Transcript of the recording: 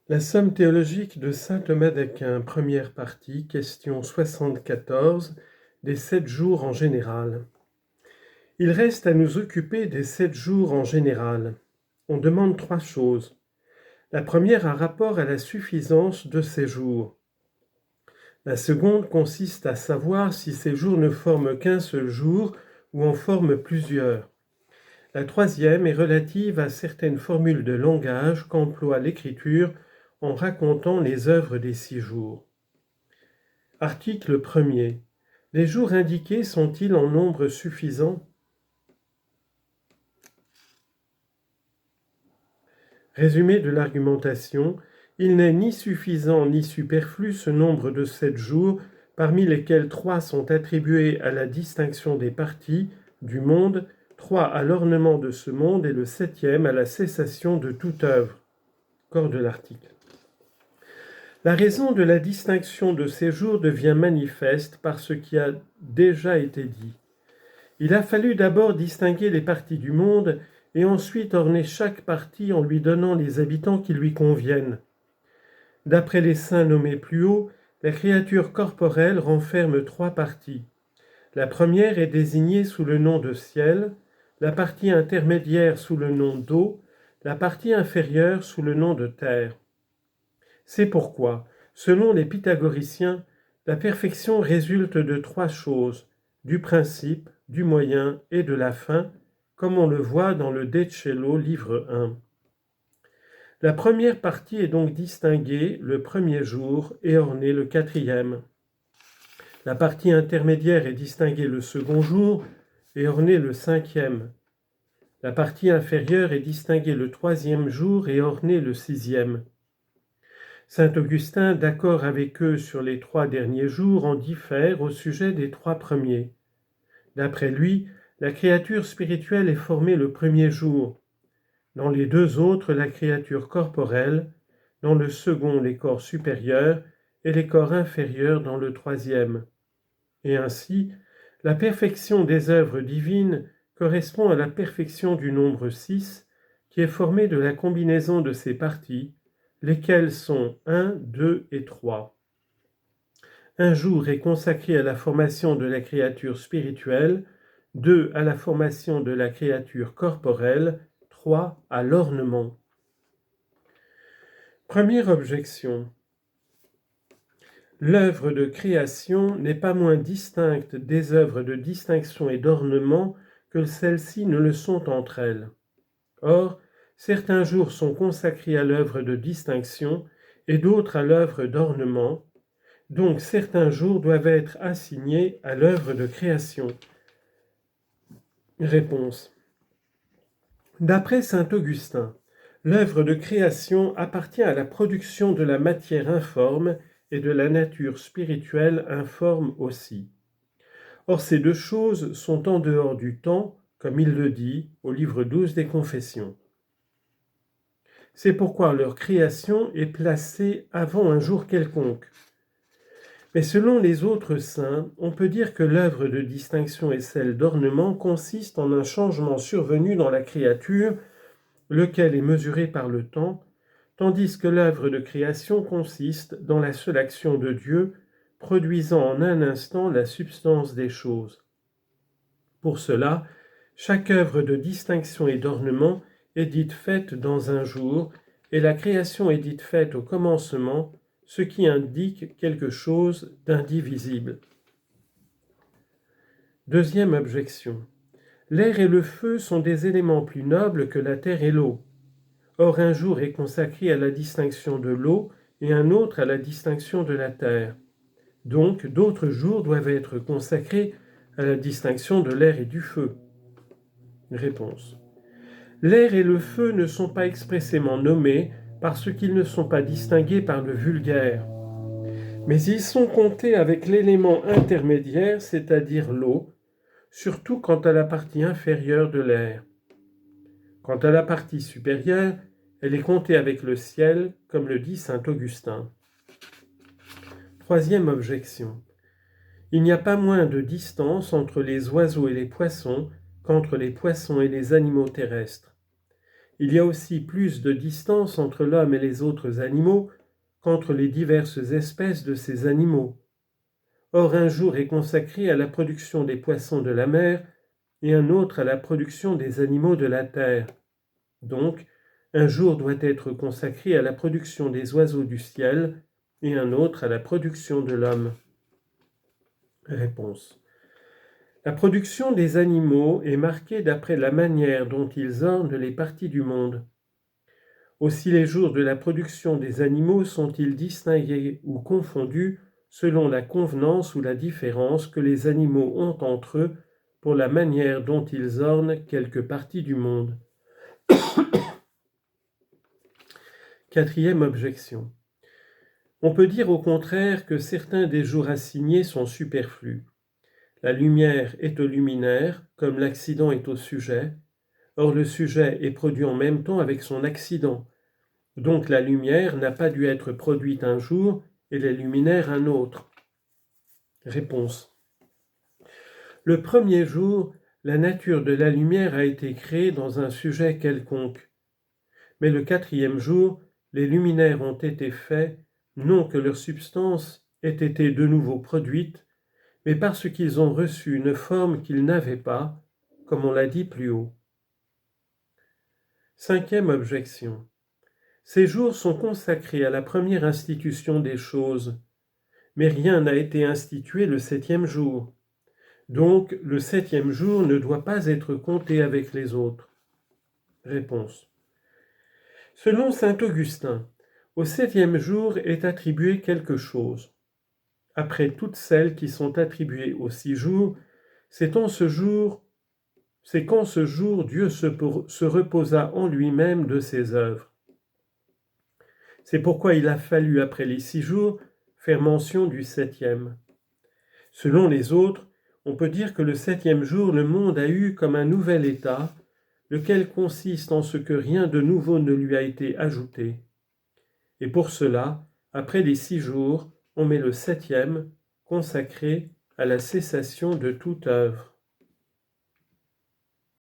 La somme théologique de saint Thomas d'Aquin, première partie, question 74, des 7 jours en général. Il reste à nous occuper des 7 jours en général. On demande 3 choses. La première a rapport à la suffisance de ces jours. La seconde consiste à savoir si ces jours ne forment qu'un seul jour ou en forment plusieurs. La troisième est relative à certaines formules de langage qu'emploie l'Écriture en racontant les œuvres des 6 jours. Article 1er. Les jours indiqués sont-ils en nombre suffisant ? Résumé de l'argumentation, il n'est ni suffisant ni superflu ce nombre de 7 jours, parmi lesquels 3 sont attribués à la distinction des parties du monde, 3 à l'ornement de ce monde et le 7e à la cessation de toute œuvre. Corps de l'article. La raison de la distinction de ces jours devient manifeste par ce qui a déjà été dit. Il a fallu d'abord distinguer les parties du monde et ensuite orner chaque partie en lui donnant les habitants qui lui conviennent. D'après les saints nommés plus haut, la créature corporelle renferme 3 parties. La première est désignée sous le nom de ciel, la partie intermédiaire sous le nom d'eau, la partie inférieure sous le nom de terre. C'est pourquoi, selon les pythagoriciens, la perfection résulte de 3 choses, du principe, du moyen et de la fin, comme on le voit dans le De Cello, livre 1. La première partie est donc distinguée le premier jour et ornée le 4e. La partie intermédiaire est distinguée le second jour et ornée le 5e. La partie inférieure est distinguée le 3e jour et ornée le 6e. Saint Augustin, d'accord avec eux sur les 3 derniers jours, en diffère au sujet des 3 premiers. D'après lui, la créature spirituelle est formée le premier jour. Dans les 2 autres, la créature corporelle, dans le second, les corps supérieurs, et les corps inférieurs dans le 3e. Et ainsi, la perfection des œuvres divines correspond à la perfection du nombre 6, qui est formé de la combinaison de ses parties, lesquelles sont 1, 2 et 3. Un jour est consacré à la formation de la créature spirituelle, 2 à la formation de la créature corporelle, 3 à l'ornement. Première objection. L'œuvre de création n'est pas moins distincte des œuvres de distinction et d'ornement que celles-ci ne le sont entre elles. Or, certains jours sont consacrés à l'œuvre de distinction et d'autres à l'œuvre d'ornement, donc certains jours doivent être assignés à l'œuvre de création. Réponse. D'après saint Augustin, l'œuvre de création appartient à la production de la matière informe et de la nature spirituelle informe aussi. Or ces 2 choses sont en dehors du temps, comme il le dit au livre 12 des Confessions. C'est pourquoi leur création est placée avant un jour quelconque. Mais selon les autres saints, on peut dire que l'œuvre de distinction et celle d'ornement consiste en un changement survenu dans la créature, lequel est mesuré par le temps, tandis que l'œuvre de création consiste dans la seule action de Dieu, produisant en un instant la substance des choses. Pour cela, chaque œuvre de distinction et d'ornement est dite faite dans un jour, et la création est dite faite au commencement, ce qui indique quelque chose d'indivisible. Deuxième objection. L'air et le feu sont des éléments plus nobles que la terre et l'eau. Or, un jour est consacré à la distinction de l'eau et un autre à la distinction de la terre. Donc, d'autres jours doivent être consacrés à la distinction de l'air et du feu. Réponse. L'air et le feu ne sont pas expressément nommés parce qu'ils ne sont pas distingués par le vulgaire. Mais ils sont comptés avec l'élément intermédiaire, c'est-à-dire l'eau, surtout quant à la partie inférieure de l'air. Quant à la partie supérieure, elle est comptée avec le ciel, comme le dit saint Augustin. Troisième objection. Il n'y a pas moins de distance entre les oiseaux et les poissons qu'entre les poissons et les animaux terrestres. Il y a aussi plus de distance entre l'homme et les autres animaux qu'entre les diverses espèces de ces animaux. Or, un jour est consacré à la production des poissons de la mer et un autre à la production des animaux de la terre. Donc, un jour doit être consacré à la production des oiseaux du ciel et un autre à la production de l'homme. Réponse. La production des animaux est marquée d'après la manière dont ils ornent les parties du monde. Aussi les jours de la production des animaux sont-ils distingués ou confondus selon la convenance ou la différence que les animaux ont entre eux pour la manière dont ils ornent quelque partie du monde. Quatrième objection. On peut dire au contraire que certains des jours assignés sont superflus. La lumière est au luminaire, comme l'accident est au sujet. Or le sujet est produit en même temps avec son accident. Donc la lumière n'a pas dû être produite un jour et les luminaires un autre. Réponse. Le premier jour, la nature de la lumière a été créée dans un sujet quelconque. Mais le quatrième jour, les luminaires ont été faits, non que leur substance ait été de nouveau produite, mais parce qu'ils ont reçu une forme qu'ils n'avaient pas, comme on l'a dit plus haut. Cinquième objection. Ces jours sont consacrés à la première institution des choses, mais rien n'a été institué le septième jour. Donc, le septième jour ne doit pas être compté avec les autres. Réponse. Selon saint Augustin, au septième jour est attribué quelque chose. Après toutes celles qui sont attribuées aux 6 jours, c'est qu'en ce jour Dieu se reposa en lui-même de ses œuvres. C'est pourquoi il a fallu, après les 6 jours, faire mention du septième. Selon les autres, on peut dire que le septième jour, le monde a eu comme un nouvel état, lequel consiste en ce que rien de nouveau ne lui a été ajouté. Et pour cela, après les 6 jours, on met le septième, consacré à la cessation de toute œuvre.